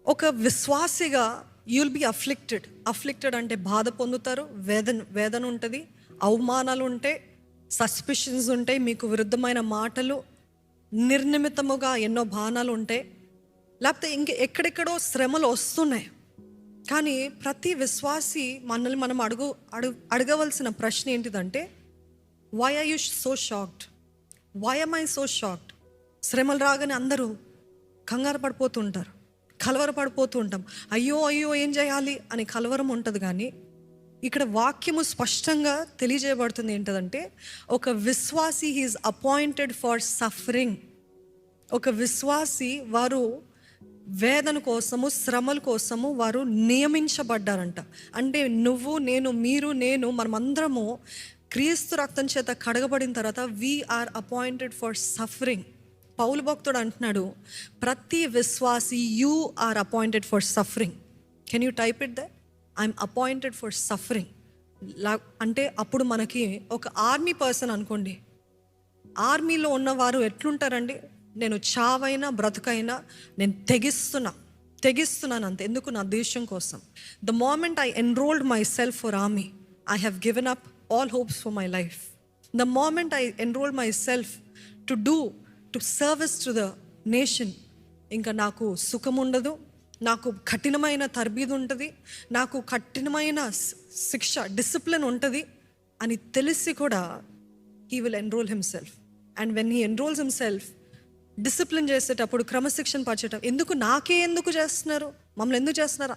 ఒక విశ్వాసిగా you'll be afflicted అంటే బాధ పొందుతారు, వేదన ఉంటుంది, అవమానాలు ఉంటాయి, సస్పిషన్స్ ఉంటాయి, మీకు విరుద్ధమైన మాటలు, నిర్నిమిత్తముగా ఎన్నో బాణాలు ఉంటాయి, లేకపోతే ఎక్కడెక్కడో శ్రమలు వస్తున్నాయి. కానీ ప్రతి విశ్వాసి మనల్ని మనం అడగవలసిన ప్రశ్న ఏంటిదంటే, why are you so shocked? Why am I so shocked? శ్రమలు రాగానే అందరూ కంగారు పడిపోతుంటారు, కలవరపడిపోతూ ఉంటాం. అయ్యో అయ్యో ఏం చేయాలి అని కలవరం ఉంటుంది. కానీ ఇక్కడ వాక్యము స్పష్టంగా తెలియజేయబడుతుంది ఏంటంటే, ఒక విశ్వాసి హీఈస్ అపాయింటెడ్ ఫర్ సఫరింగ్. ఒక విశ్వాసి వారు వేదన కోసము, శ్రమల కోసము వారు నియమించబడ్డారంట. అంటే నువ్వు, నేను, మీరు, మనమందరము క్రీస్తు రక్తం చేత కడగబడిన తర్వాత వీఆర్ అపాయింటెడ్ ఫర్ సఫరింగ్. పౌలు భక్తుడు అంటున్నాడు, ప్రతి విశ్వాసి you are appointed for suffering. Can you type it there? I'm appointed for suffering. అంటే అప్పుడు మనకి ఒక ఆర్మీ పర్సన్ అనుకోండి, ఆర్మీలో ఉన్నవారు ఎట్లుంటారండి? నేను చావైనా బ్రతుకైనా నేను తెగిస్తున్నాను అంతే. ఎందుకు? నా దేశం కోసం. The moment I enrolled my self for army, I have given up all hopes for my life. The moment I enroll myself to service to the nation, ఇంకా నాకు సుఖం ఉండదు, నాకు కఠినమైన తర్బీదు ఉంటుంది, నాకు కఠినమైన శిక్ష, డిసిప్లిన్ ఉంటుంది అని తెలిసి కూడా he will enroll himself. And when he enrolls himself, discipline చేసేటప్పుడు, క్రమశిక్షణ పరిచేటప్పుడు, ఎందుకు చేస్తున్నారు, మమ్మల్ని ఎందుకు చేస్తున్నారు